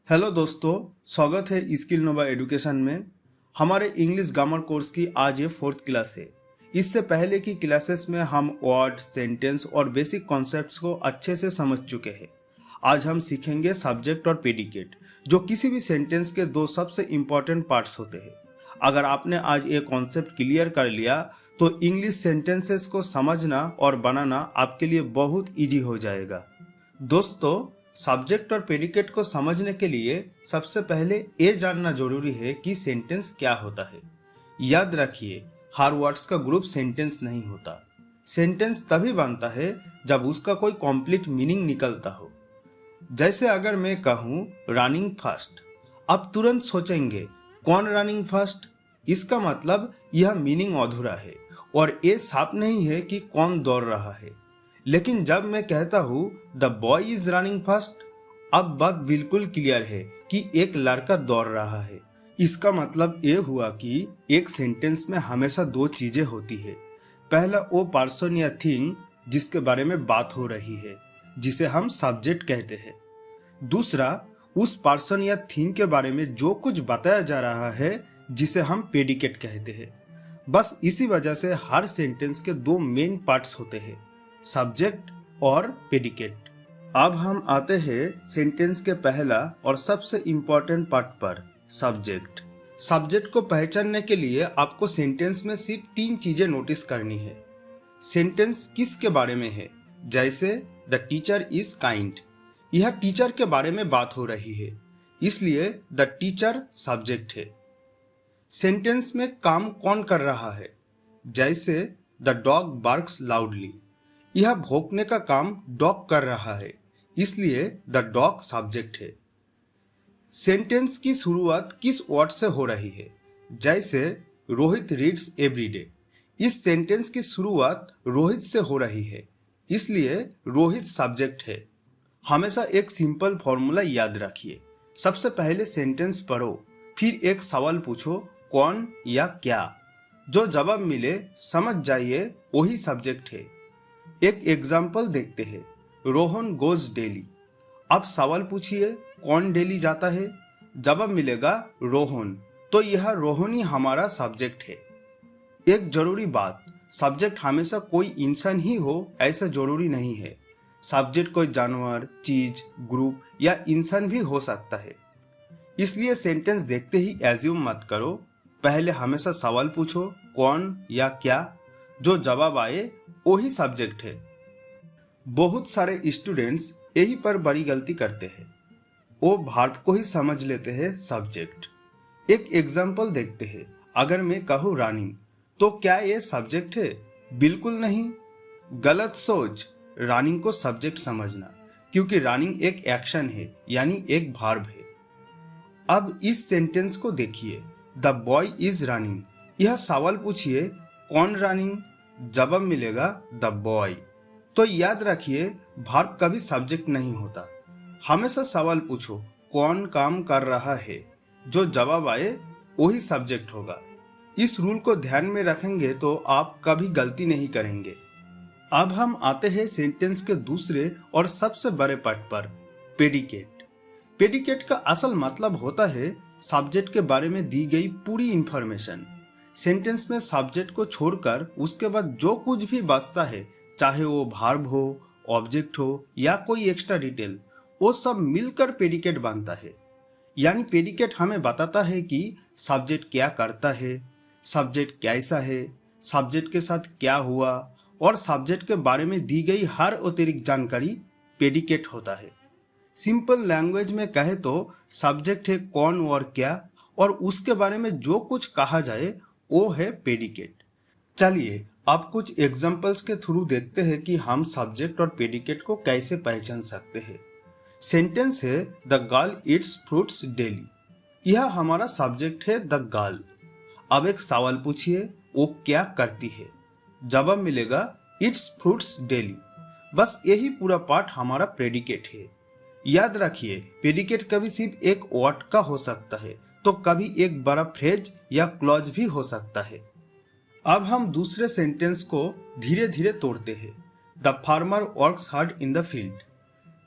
Hello दोस्तों, स्वागत है स्किल नोवा एजुकेशन में। हमारे इंग्लिश ग्रामर कोर्स की आज ये 4th क्लास है। इससे पहले की क्लासेस में हम वर्ड, सेंटेंस और बेसिक कॉन्सेप्ट्स को अच्छे से समझ चुके हैं। आज हम सीखेंगे सब्जेक्ट और प्रेडिकेट, जो किसी भी सेंटेंस के दो सबसे इम्पोर्टेंट पार्ट्स होते हैं। अगर आपने आज ये कॉन्सेप्ट क्लियर कर लिया तो इंग्लिश सेंटेंसेस को समझना और बनाना आपके लिए बहुत ईजी हो जाएगा। दोस्तों, सब्जेक्ट और प्रेडिकेट को समझने के लिए सबसे पहले ये जानना जरूरी है कि सेंटेंस क्या होता है। याद रखिए, हर वर्ड्स का ग्रुप सेंटेंस नहीं होता। सेंटेंस तभी बनता है जब उसका कोई कंप्लीट मीनिंग निकलता हो। जैसे अगर मैं कहूँ रनिंग फास्ट, आप तुरंत सोचेंगे कौन रनिंग फास्ट। इसका मतलब यह मीनिंग अधूरा है और ये साफ नहीं है कि कौन दौड़ रहा है। लेकिन जब मैं कहता हूँ the boy is running fast, अब बात बिल्कुल क्लियर है कि एक लड़का दौड़ रहा है। इसका मतलब ये हुआ कि एक सेंटेंस में हमेशा दो चीजें होती है। पहला वो पर्सन या थिंग जिसके बारे में बात हो रही है, जिसे हम सब्जेक्ट कहते हैं। दूसरा, उस पर्सन या थिंग के बारे में जो कुछ बताया जा रहा है, जिसे हम प्रेडिकेट कहते हैं। बस इसी वजह से हर सेंटेंस के दो मेन पार्ट्स होते हैं, सब्जेक्ट और प्रेडिकेट। अब हम आते हैं सेंटेंस के पहला और सबसे इम्पोर्टेंट पार्ट पर, सब्जेक्ट। सब्जेक्ट को पहचानने के लिए आपको सेंटेंस में सिर्फ 3 चीजें नोटिस करनी है। सेंटेंस किसके बारे में है? जैसे द टीचर इज काइंड, यह टीचर के बारे में बात हो रही है, इसलिए द टीचर सब्जेक्ट है। सेंटेंस में काम कौन कर रहा है? जैसे द डॉग बार्क्स लाउडली, यह भौंकने का काम डॉग कर रहा है, इसलिए द डॉग सब्जेक्ट है। सेंटेंस की शुरुआत किस वर्ड से हो रही है? जैसे रोहित रीड्स एवरीडे, इस सेंटेंस की शुरुआत रोहित से हो रही है, इसलिए रोहित सब्जेक्ट है। हमेशा एक सिंपल फॉर्मूला याद रखिए। सबसे पहले सेंटेंस पढ़ो, फिर एक सवाल पूछो, कौन या क्या। जो जवाब मिले समझ जाइए वही सब्जेक्ट है। एक एग्जाम्पल देखते हैं, रोहन गोज डेली। अब सवाल पूछिए, कौन डेली जाता है? जवाब मिलेगा रोहन, तो यह रोहन ही हमारा सब्जेक्ट है। एक जरूरी बात, सब्जेक्ट हमेशा कोई इंसान ही हो ऐसा जरूरी नहीं है। सब्जेक्ट कोई जानवर, चीज, ग्रुप या इंसान भी हो सकता है। इसलिए सेंटेंस देखते ही एज्यूम मत करो, पहले हमेशा सवाल पूछो, कौन या क्या। जो जवाब आए वही सब्जेक्ट है। बहुत सारे स्टूडेंट्स यही पर बड़ी गलती करते हैं, वो वर्ब को ही समझ लेते हैं सब्जेक्ट। एक एग्जांपल देखते हैं, अगर मैं कहूँ रनिंग, तो क्या ये सब्जेक्ट है? बिल्कुल नहीं। गलत सोच, रनिंग को सब्जेक्ट समझना, क्योंकि रनिंग एक एक्शन है, यानी एक वर्ब है। अब इस सेंटेंस को देखिए, द बॉय इज रनिंग, यह सवाल पूछिए, कौन रनिंग? जवाब मिलेगा द बॉय। तो याद रखिए, वर्ब कभी सब्जेक्ट नहीं होता। हमेशा सवाल पूछो, कौन काम कर रहा है? जो जवाब आए वही सब्जेक्ट होगा। इस रूल को ध्यान में रखेंगे तो आप कभी गलती नहीं करेंगे। अब हम आते हैं सेंटेंस के दूसरे और सबसे बड़े पार्ट पर, प्रेडिकेट। प्रेडिकेट का असल मतलब होता है सब्जेक्ट के बारे में दी गई पूरी इंफॉर्मेशन। सेंटेंस में सब्जेक्ट को छोड़कर उसके बाद जो कुछ भी बचता है, चाहे वो वर्ब हो, ऑब्जेक्ट हो या कोई एक्स्ट्रा डिटेल, वो सब मिलकर प्रेडिकेट बनता है। यानी प्रेडिकेट हमें बताता है कि सब्जेक्ट क्या करता है, सब्जेक्ट कैसा है, सब्जेक्ट के साथ क्या हुआ, और सब्जेक्ट के बारे में दी गई हर अतिरिक्त जानकारी प्रेडिकेट होता है। सिंपल लैंग्वेज में कहे तो सब्जेक्ट है कौन और क्या, और उसके बारे में जो कुछ कहा जाए वो है प्रेडिकेट। चलिए अब कुछ एग्जांपल्स के थ्रू देखते हैं कि हम सब्जेक्ट और प्रेडिकेट को कैसे पहचान सकते हैं। सेंटेंस है the girl Yeats fruits daily, यह हमारा सब्जेक्ट है द गर्ल। अब एक सवाल पूछिए, वो क्या करती है? जवाब मिलेगा ईट्स फ्रूट्स डेली। बस यही पूरा पार्ट हमारा प्रेडिकेट है। याद रखिए, प्रेडिकेट कभी सिर्फ एक वर्ड का हो सकता है, तो कभी एक बड़ा फ्रेज या क्लॉज भी हो सकता है। अब हम दूसरे सेंटेंस को धीरे धीरे तोड़ते हैं, the farmer works hard in the field.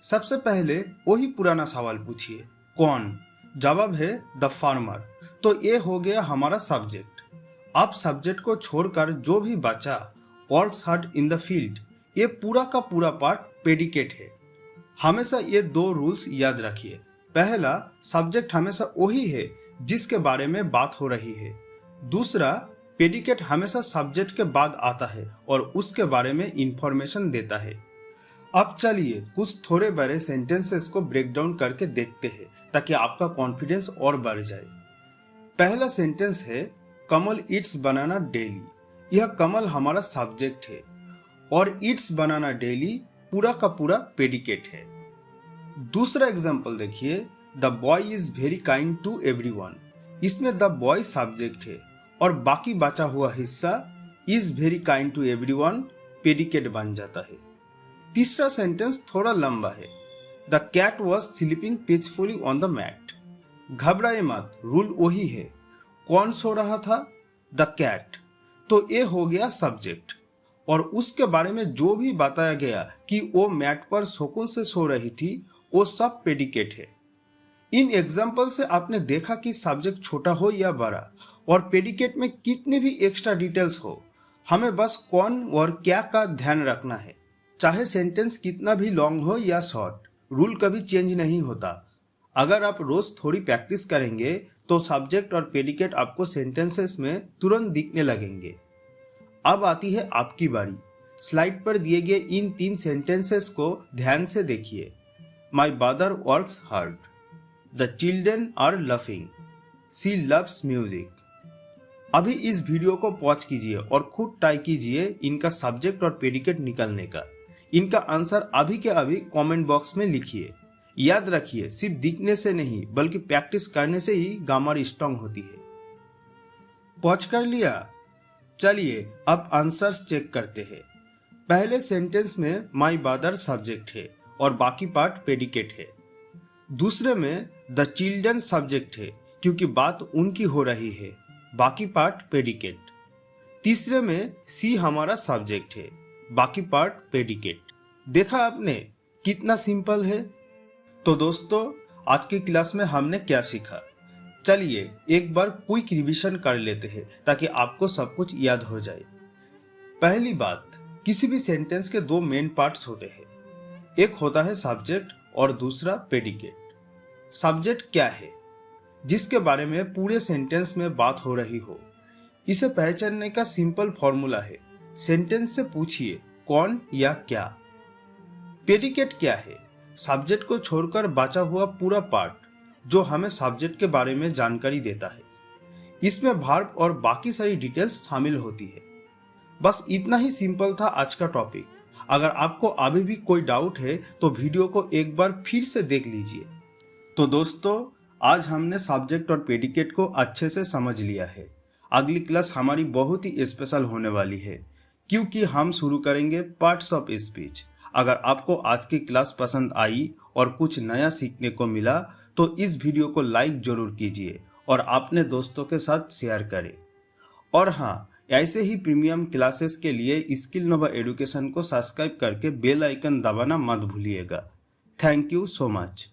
सबसे पहले वही पुराना सवाल पूछिए, कौन? जवाब है द फार्मर। तो ये हो गया हमारा सब्जेक्ट। अब सब्जेक्ट को छोड़कर जो भी बचा, works hard in the field, ये पूरा का पूरा पार्ट प्रेडिकेट है। हमेशा ये दो रूल्स याद रखिए। पहला, सब्जेक्ट हमेशा वही है जिसके बारे में बात हो रही है। दूसरा, प्रेडिकेट हमेशा सब्जेक्ट के बाद आता है और उसके बारे में इंफॉर्मेशन देता है। अब चलिए कुछ थोड़े बड़े सेंटेंसेस को ब्रेक डाउन करके देखते हैं ताकि आपका कॉन्फिडेंस और बढ़ जाए। पहला सेंटेंस है कमल ईट्स बनाना डेली। यह कमल हमारा सब्जेक्ट है और ईट्स बनाना डेली पूरा का पूरा प्रेडिकेट है। दूसरा एग्जांपल देखिए, the boy is very kind to everyone. इसमें द बॉय सब्जेक्ट है और बाकी बचा हुआ हिस्सा is very kind to everyone predicate बन जाता है। तीसरा सेंटेंस थोड़ा लंबा है, the cat was sleeping peacefully on the mat. घबराए मत, रूल वही है। कौन सो रहा था? The cat. तो ये हो गया सब्जेक्ट और उसके बारे में जो भी बताया गया कि वो मैट पर सुकून से सो रही थी, वो सब प्रेडिकेट है। इन एग्जाम्पल से आपने देखा कि सब्जेक्ट छोटा हो या बड़ा और प्रेडिकेट में कितने भी एक्स्ट्रा डिटेल्स हो, हमें बस कौन और क्या का ध्यान रखना है। चाहे सेंटेंस कितना भी लॉन्ग हो या शॉर्ट, रूल कभी चेंज नहीं होता। अगर आप रोज थोड़ी प्रैक्टिस करेंगे तो सब्जेक्ट और प्रेडिकेट आपको सेंटेंसेस में तुरंत दिखने लगेंगे। अब आती है आपकी बारी। स्लाइड पर दिए गए इन 3 सेंटेंसेस को ध्यान से देखिए। My mother works hard, the children are laughing, she loves music. अभी इस वीडियो को पॉज कीजिए और खुद ट्राई कीजिए इनका सब्जेक्ट और प्रेडिकेट निकालने का। इनका आंसर अभी के अभी कमेंट बॉक्स में लिखिए। याद रखिए, सिर्फ दिखने से नहीं बल्कि प्रैक्टिस करने से ही ग्रामर स्ट्रांग होती है। पॉज कर लिया? चलिए अब आंसर्स चेक करते हैं। पहले सेंटेंस में माई मदर सब्जेक्ट है और बाकी पार्ट प्रेडिकेट है। दूसरे में द चिल्ड्रन सब्जेक्ट है क्योंकि बात उनकी हो रही है, बाकी पार्ट प्रेडिकेट। तीसरे में सी हमारा सब्जेक्ट है, बाकी पार्ट प्रेडिकेट। देखा आपने कितना सिंपल है। तो दोस्तों, आज की क्लास में हमने क्या सीखा, चलिए एक बार क्विक रिवीजन कर लेते हैं ताकि आपको सब कुछ याद हो जाए। पहली बात, किसी भी सेंटेंस के 2 मेन पार्ट्स होते हैं, एक होता है सब्जेक्ट और दूसरा प्रेडिकेट। सब्जेक्ट क्या है? जिसके बारे में पूरे सेंटेंस में बात हो रही हो। इसे पहचानने का सिंपल फॉर्मूला है, सेंटेंस से पूछिए कौन या क्या। प्रेडिकेट क्या है? सब्जेक्ट को छोड़कर बचा हुआ पूरा पार्ट जो हमें सब्जेक्ट के बारे में जानकारी देता है। इसमें वर्ब और बाकी सारी डिटेल्स शामिल होती है। बस इतना ही सिंपल था आज का टॉपिक। अगर आपको अभी भी कोई डाउट है तो वीडियो को एक बार फिर से देख लीजिए। तो दोस्तों, आज हमने सब्जेक्ट और प्रेडिकेट को अच्छे से समझ लिया है। अगली क्लास हमारी बहुत ही स्पेशल होने वाली है क्योंकि हम शुरू करेंगे पार्ट्स ऑफ स्पीच। अगर आपको आज की क्लास पसंद आई और कुछ नया सीखने को मिला तो इस वीडियो को लाइक जरूर कीजिए और अपने दोस्तों के साथ शेयर करें। और हाँ, ऐसे ही प्रीमियम क्लासेस के लिए स्किल नोवा एजुकेशन को सब्सक्राइब करके बेल आइकन दबाना मत भूलिएगा। Thank you so much.